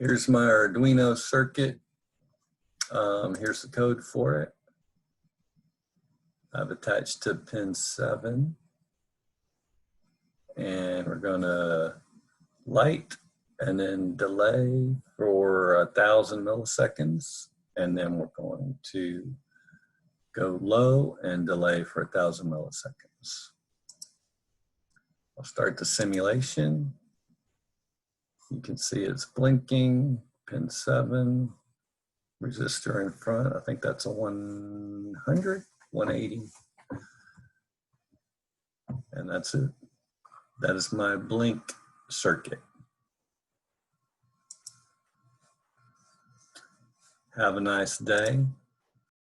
Here's my Arduino circuit. Here's the code for it. I've attached to pin 7. And we're going to light and then delay for 1,000 milliseconds. And then we're going to go low and delay for 1,000 milliseconds. I'll start the simulation. You can see it's blinking, pin 7, resistor in front. I think that's a 100, 180. And that's it. That is my blink circuit. Have a nice day.